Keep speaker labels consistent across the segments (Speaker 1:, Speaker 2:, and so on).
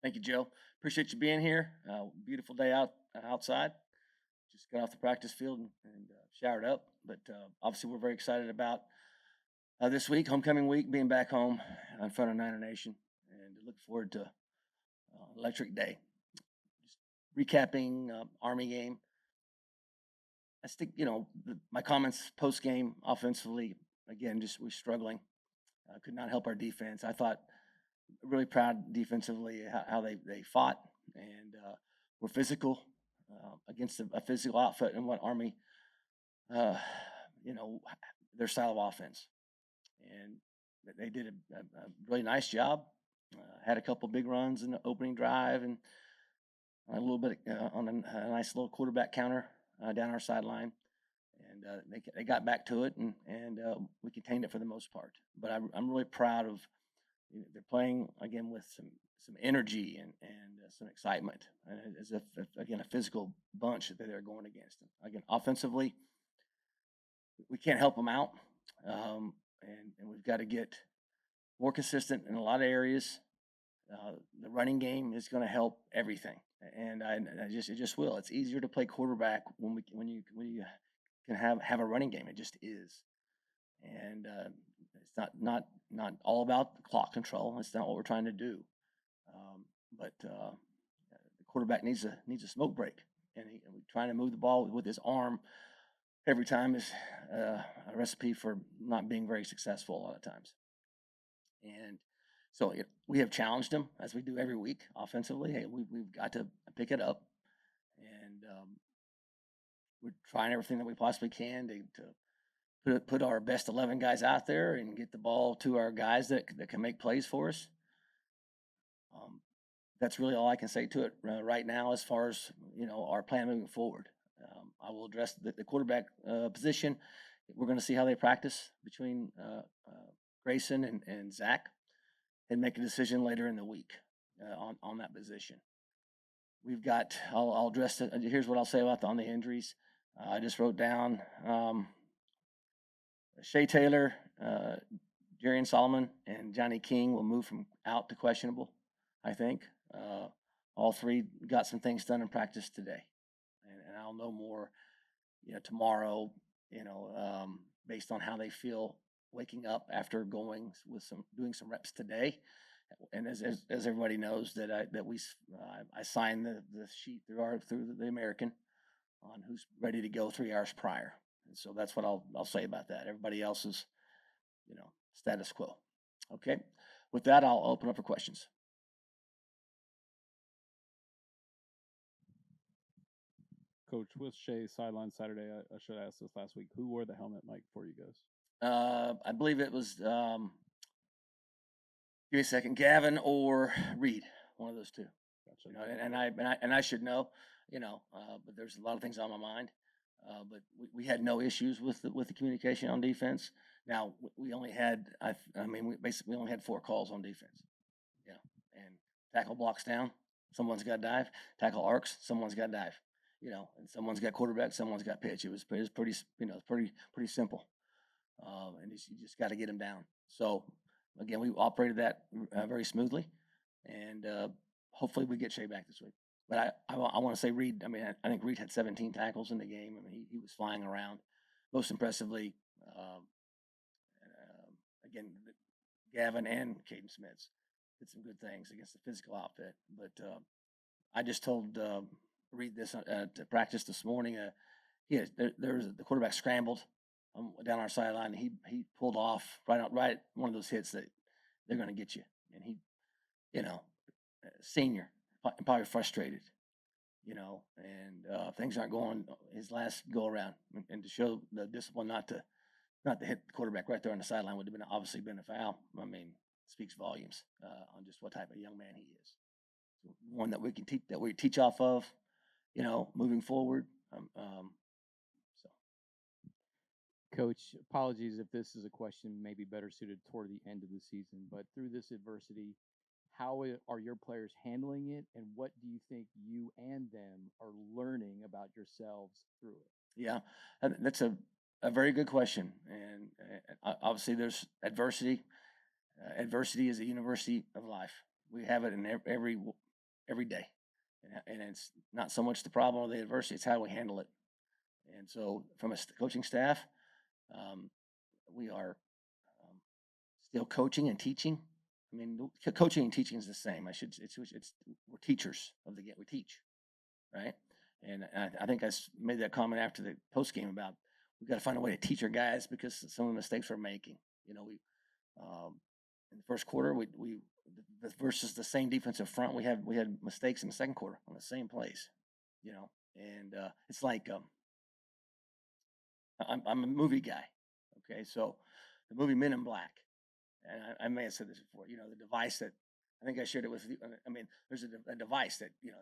Speaker 1: Thank you, Joe. Appreciate you being here. Beautiful day outside. Just got off the practice field and showered up. But obviously, we're very excited about this week, homecoming week, being back home in front of Niner Nation, and look forward to electric day. Just recapping Army game. I think my comments post game offensively again. Just we're struggling. Could not help our defense. I thought really proud defensively how they fought and were physical against a physical outfit and what Army, uh, you know, their style of offense. And they did a really nice job. Had a couple big runs in the opening drive and a little bit on a nice little quarterback counter down our sideline. And they got back to it and we contained it for the most part. But I'm really proud of they're playing again with some energy and some excitement, as if again a physical bunch that they're going against. And again, offensively, we can't help them out, and we've got to get more consistent in a lot of areas. The running game is going to help everything, and I just it just will. It's easier to play quarterback when you can have a running game. It just is, and it's not all about the clock control. It's not what we're trying to do. But the quarterback needs a smoke break, and trying to move the ball with his arm every time is a recipe for not being very successful a lot of times. And so we have challenged him as we do every week offensively. Hey, we've got to pick it up, and we're trying everything that we possibly can to put our best 11 guys out there and get the ball to our guys that can make plays for us. Um, that's really all I can say to it right now as far as our plan moving forward. I will address the quarterback position. We're going to see how they practice between Grayson and Zach and make a decision later in the week on that position. We've got, I'll address it. Here's what I'll say about on the injuries. I just wrote down Shea Taylor, Jarian Solomon, and Johnny King will move from out to questionable, I think. All three got some things done in practice today. And I'll know more, tomorrow, based on how they feel waking up after doing some reps today. And as everybody knows I signed the sheet through the American on who's ready to go 3 hours prior. And so that's what I'll say about that. Everybody else is, status quo. Okay. With that, I'll open up for questions.
Speaker 2: Coach, with Shea sideline Saturday, I should have asked this last week. Who wore the helmet mic for you guys?
Speaker 1: I believe it was give me a second, Gavin or Reed, one of those two.
Speaker 2: Gotcha.
Speaker 1: And I should know, but there's a lot of things on my mind. But we had no issues with the communication on defense. Now we only had, we only had 4 calls on defense. Yeah, and tackle blocks down, someone's got to dive. Tackle arcs, someone's got to dive. And someone's got quarterback, someone's got pitch. It was pretty, pretty simple. And you just got to get them down. So again, we operated that very smoothly, and hopefully we get Shea back this week. But I want to say Reed. I think Reed had 17 tackles in the game. He was flying around. Most impressively, again, Gavin and Caden Smiths did some good things against the physical outfit. But I just told Reed this to practice this morning. The quarterback scrambled down our sideline. He pulled off right one of those hits that they're going to get you, and he, senior, probably frustrated, and things aren't going his last go around, and to show the discipline not to hit the quarterback right there on the sideline would have obviously been a foul. Speaks volumes on just what type of young man he is. One that we can teach off of, moving forward. So.
Speaker 2: Coach, apologies if this is a question maybe better suited toward the end of the season, but through this adversity, how are your players handling it, and what do you think you and them are learning about yourselves through it?
Speaker 1: Yeah, that's a very good question, and obviously there's adversity. Adversity is a university of life. We have it in every every day. And it's not so much the problem or the adversity, it's how we handle it. And so from a coaching staff, um, we are still coaching and teaching. I mean, coaching and teaching is the same. We're teachers of the game. We teach, right? And I think made that comment after the post game about we've got to find a way to teach our guys because some of the mistakes we're making. In the first quarter, versus the same defensive front, we had mistakes in the second quarter on the same plays, and it's like I'm a movie guy, okay? So the movie Men in Black, and I may have said this before, the device that I think I shared it with you. I mean, there's a device that it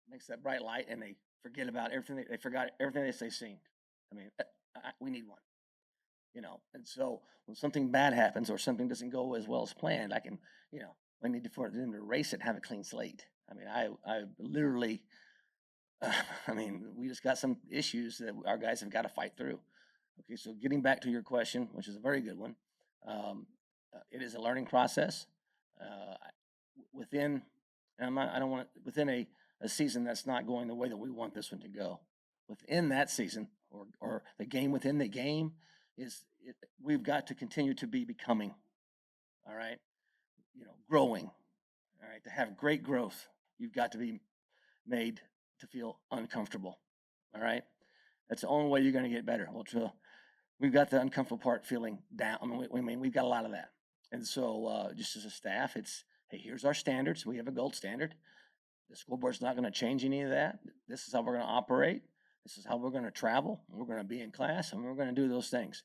Speaker 1: makes that bright light, and they forget about everything. They forgot everything they've seen. I mean, we need one. And so when something bad happens or something doesn't go as well as planned, I need for them to erase it and have a clean slate. I mean, I literally, I mean, we just got some issues that our guys have got to fight through. Okay, so getting back to your question, which is a very good one, it is a learning process. Within, and I don't want within a season that's not going the way that we want this one to go. Within that season, or the game within the game, we've got to continue to be becoming, all right, growing, all right, to have great growth. You've got to be made to feel uncomfortable, all right. That's the only way you're going to get better. Well, we've got the uncomfortable part feeling down. I mean, we've got a lot of that, and so just as a staff, it's hey, here's our standards. We have a gold standard. The school board's not going to change any of that. This is how we're going to operate. This is how we're going to travel. We're going to be in class, and we're going to do those things.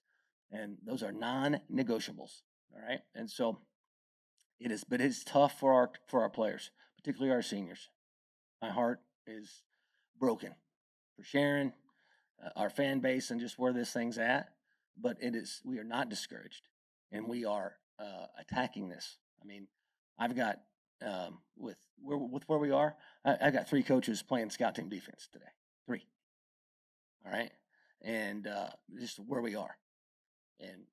Speaker 1: And those are non-negotiables. All right. And so it is, but it's tough for our players, particularly our seniors. My heart is broken for Sharon, our fan base, and just where this thing's at. But we are not discouraged, and we are attacking this. I mean, I've got with where we are, I got 3 coaches playing scout team defense today. 3. All right, and just where we are, and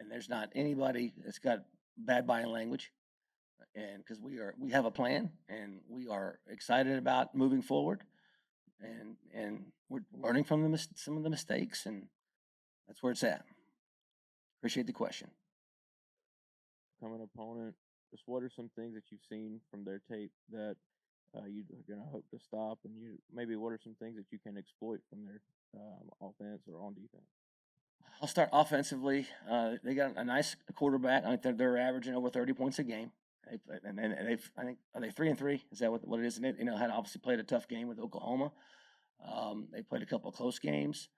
Speaker 1: there's not anybody that's got bad buying language, and because we have a plan, and we are excited about moving forward, and we're learning from some of the mistakes, and that's where it's at. Appreciate the question.
Speaker 3: Coming opponent, just what are some things that you've seen from their tape that you're going to hope to stop, and maybe what are some things that you can exploit from their offense or on defense?
Speaker 1: I'll start offensively. They got a nice quarterback. I think they're averaging over 30 points a game. I think, are they 3-3? Is that what it is? And it, had obviously played a tough game with Oklahoma. They played a couple of close games.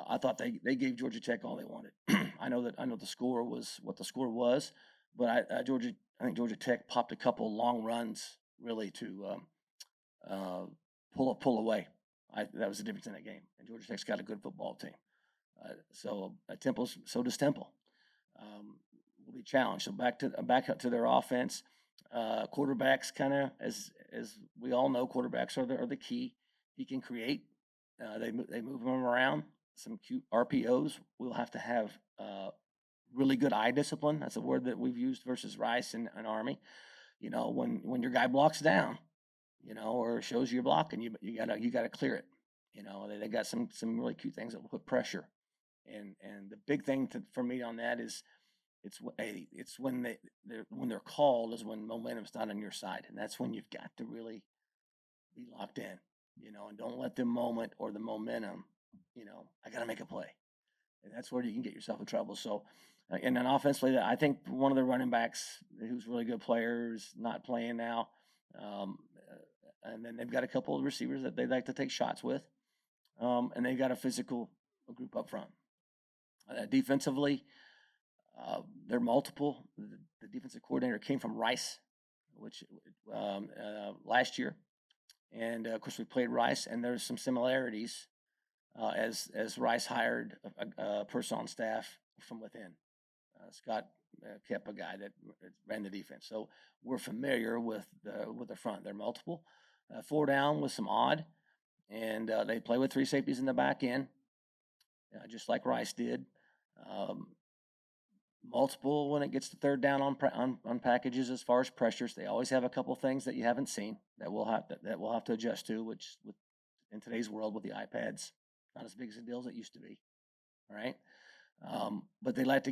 Speaker 1: I thought they gave Georgia Tech all they wanted. I know the score was what the score was, but I think Georgia Tech popped a couple long runs really to pull away. That was the difference in that game. And Georgia Tech's got a good football team. So does Temple. Will be challenged. So back up to their offense. Quarterbacks kind of, as we all know, quarterbacks are the key. He can create. They move him around. Some cute RPOs. We'll have to have really good eye discipline. That's a word that we've used versus Rice and Army. When your guy blocks down, or shows you're blocking, you gotta clear it. They got some really cute things that will put pressure. And the big thing for me on that is it's when they're called is when momentum's not on your side, and that's when you've got to really be locked in, and don't let the moment or the momentum, I got to make a play, and that's where you can get yourself in trouble. So, and then offensively, I think one of the running backs who's a really good player is not playing now, and then they've got a couple of receivers that they like to take shots with, and they've got a physical group up front. Defensively, they're multiple. The defensive coordinator came from Rice, which last year, and of course we played Rice, and there's some similarities as Rice hired a person on staff from within. Scott kept a guy that ran the defense, so we're familiar with the front. They're multiple, 4 down with some odd, and they play with 3 safeties in the back end, just like Rice did. multiple when it gets to third down on packages as far as pressures. They always have a couple things that you haven't seen that we'll have to adjust to, which with in today's world with the iPads, not as big as a deal as it used to be. All right. But they like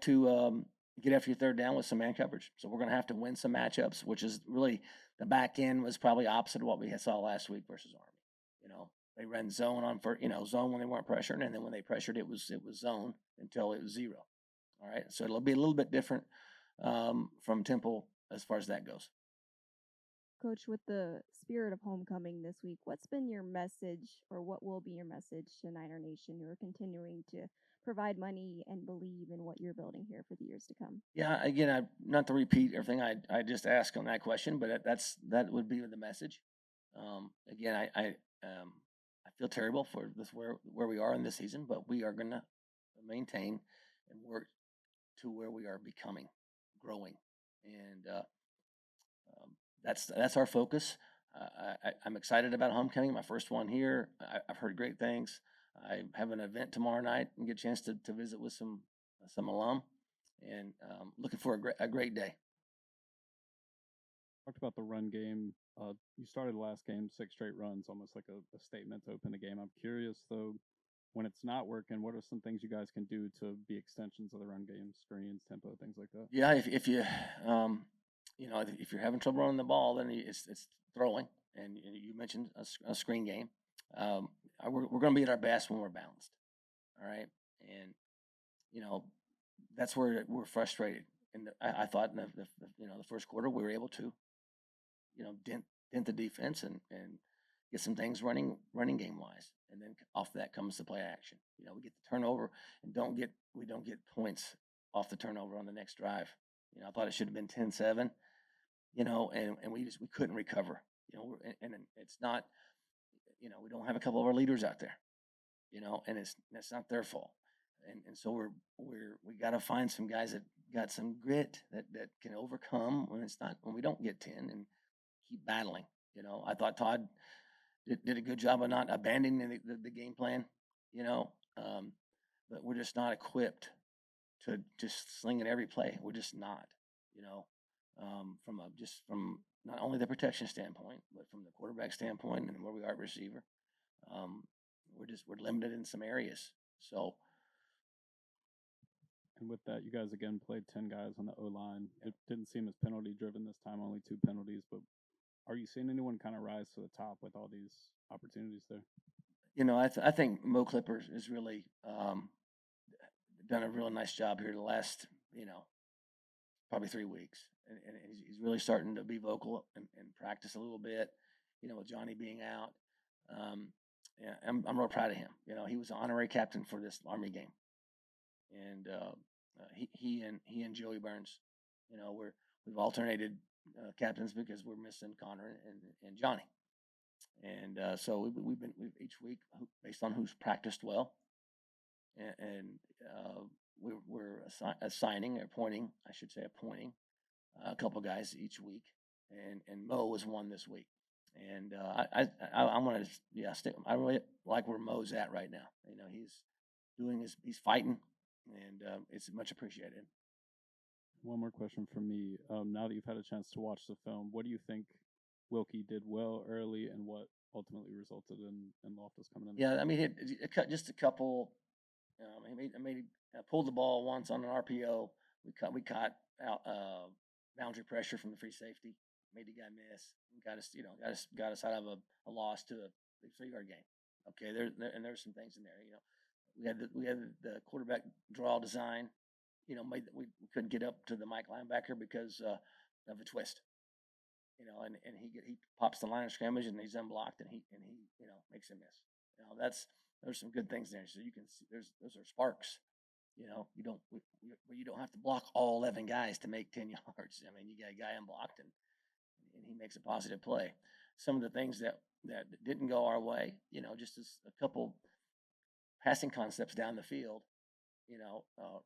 Speaker 1: to get after your third down with some man coverage. So we're going to have to win some matchups, which is really the back end was probably opposite of what we saw last week versus Army. You know, they ran zone on for zone when they weren't pressuring, and then when they pressured, it was zone until it was zero. All right, so it'll be a little bit different from Temple as far as that goes.
Speaker 4: Coach, with the spirit of homecoming this week, what's been your message or what will be your message to Niner Nation who are continuing to provide money and believe in what you're building here for the years to come?
Speaker 1: Yeah, again, not to repeat everything I just asked on that question, but that would be the message. Again, I feel terrible for this where we are in this season, but we are going to maintain and work to where we are becoming, growing, and that's our focus. I'm excited about homecoming, my first one here. I've heard great things. I have an event tomorrow night and get a chance to visit with some alum, and looking for a great day.
Speaker 5: Talked about the run game. You started the last game 6 straight runs, almost like a statement to open the game. I'm curious though, when it's not working, what are some things you guys can do to be extensions of the run game, screens, tempo, things like that?
Speaker 1: Yeah, if you if you're having trouble running the ball, then it's throwing, and you mentioned a screen game. We're going to be at our best when we're balanced. All right, and you know that's where we're frustrated. And I thought in the first quarter we were able to dent the defense and get some things running game wise, and then off that comes the play action. We get the turnover and we don't get points off the turnover on the next drive. I thought it should have been 10-7, and we couldn't recover. And it's not, we don't have a couple of our leaders out there, and it's not their fault. And so we got to find some guys that got some grit that can overcome when we don't get 10 and keep battling. I thought Todd did a good job of not abandoning the game plan, but we're just not equipped to just sling it every play. We're just not, from not only the protection standpoint, but from the quarterback standpoint and where we are at receiver. We're limited in some areas. So.
Speaker 5: And with that, you guys again played 10 guys on the O line. It didn't seem as penalty driven this time, only 2 penalties. But are you seeing anyone kind of rise to the top with all these opportunities there?
Speaker 1: I think Mo Clippers has really done a real nice job here the last, probably 3 weeks, and he's really starting to be vocal and practice a little bit. With Johnny being out, yeah, I'm real proud of him. He was an honorary captain for this Army game, and he and Joey Burns, we've alternated captains because we're missing Connor and Johnny, and so we've each week based on who's practiced well, and we're assigning or appointing, I should say, appointing a couple guys each week, and Mo was one this week, and I'm gonna I really like where Mo's at right now. He's fighting, and it's much appreciated.
Speaker 5: One more question from me. Now that you've had a chance to watch the film, what do you think Wilkie did well early, and what ultimately resulted in Loftus coming in?
Speaker 1: Yeah, I mean, it cut just a couple. Pulled the ball once on an RPO. We caught out boundary pressure from the free safety. Made the guy miss. Got us out of a loss to the 3-yard game. Okay, there's some things in there. We had the quarterback draw design. We couldn't get up to the Mike linebacker because of a twist. And he pops the line of scrimmage and he's unblocked and he makes a miss. There's some good things there. So you can see those are sparks. You don't have to block all 11 guys to make 10 yards. I mean, you got a guy unblocked and he makes a positive play. Some of the things that didn't go our way, just as a couple passing concepts down the field,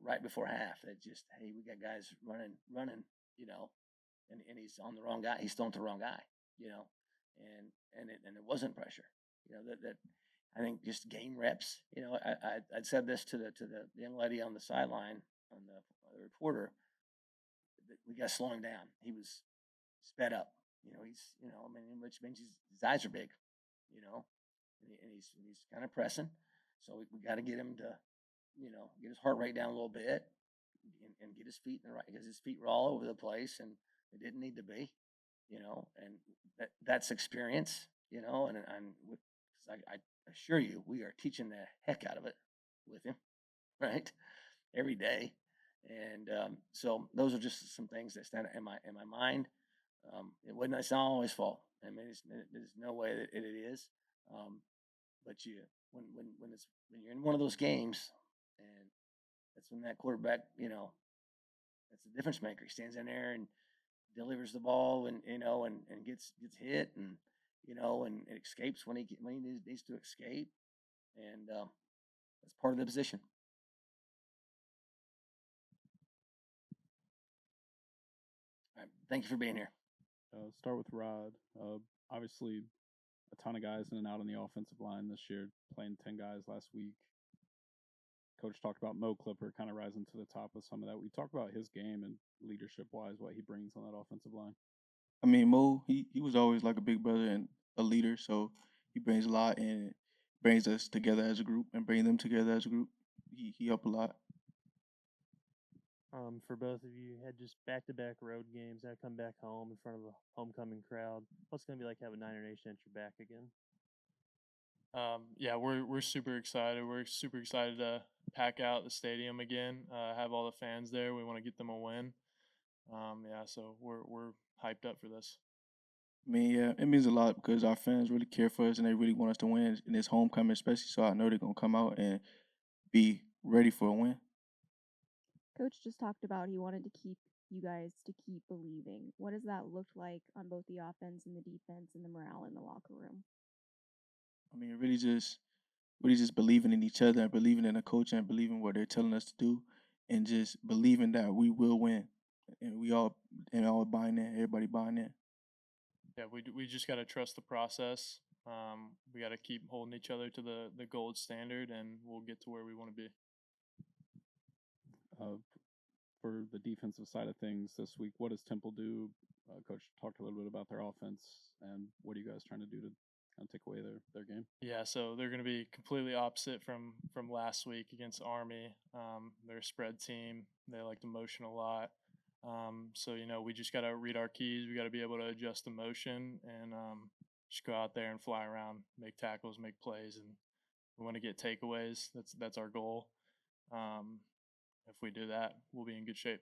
Speaker 1: right before half. That just, hey, we got guys running, and he's on the wrong guy. He's throwing to the wrong guy, and it wasn't pressure. That I think just game reps. I'd said this to the young lady on the sideline the reporter, that we got to slow him down. He was sped up. I mean, which means his eyes are big, you know, and he's kind of pressing. So we got to get him to, get his heart rate down a little bit and get his feet in the right, because his feet were all over the place and they didn't need to be, and that's experience, and with, 'cause I assure you, we are teaching the heck out of it with him, right? Every day. And so those are just some things that stand out in my mind. It's not always fault. I mean, there's no way that it is. Um, but when you're in one of those games, and that's when that quarterback, that's the difference maker. He stands in there and delivers the ball, and and gets hit, and and it escapes when he needs to escape, and that's part of the position. All right, thank you for being here.
Speaker 5: Start with Rod. Obviously, a ton of guys in and out on the offensive line this year, playing 10 guys last week. Coach talked about Mo Clipper kind of rising to the top of some of that. We talked about his game and leadership wise, what he brings on that offensive line.
Speaker 6: I mean, Mo, he was always like a big brother and a leader, so he brings a lot and brings us together as a group and bring them together as a group. He helped a lot.
Speaker 7: For both of you, had just back-to-back road games. Now come back home in front of a homecoming crowd. What's it gonna be like having Niner Nation at your back again?
Speaker 8: Yeah, we're super excited. We're super excited to pack out the stadium again. Have all the fans there. We want to get them a win. Yeah, so we're hyped up for this.
Speaker 6: I mean, yeah, it means a lot because our fans really care for us and they really want us to win in this homecoming, especially. So I know they're gonna come out and be ready for a win.
Speaker 4: Coach just talked about he wanted to keep you guys to keep believing. What does that look like on both the offense and the defense and the morale in the locker room?
Speaker 6: I mean, really just believing in each other and believing in the coach and believing what they're telling us to do, and just believing that we will win, and all buying in, everybody buying in.
Speaker 8: Yeah, we just got to trust the process. We got to keep holding each other to the gold standard, and we'll get to where we want to be.
Speaker 5: For the defensive side of things this week, what does Temple do? Coach talked a little bit about their offense, and what are you guys trying to do to kind of take away their game?
Speaker 8: Yeah, so they're going to be completely opposite from last week against Army. They're a spread team. They like to motion a lot. So we just got to read our keys. We got to be able to adjust the motion and just go out there and fly around, make tackles, make plays, and we want to get takeaways. That's our goal. If we do that, we'll be in good shape.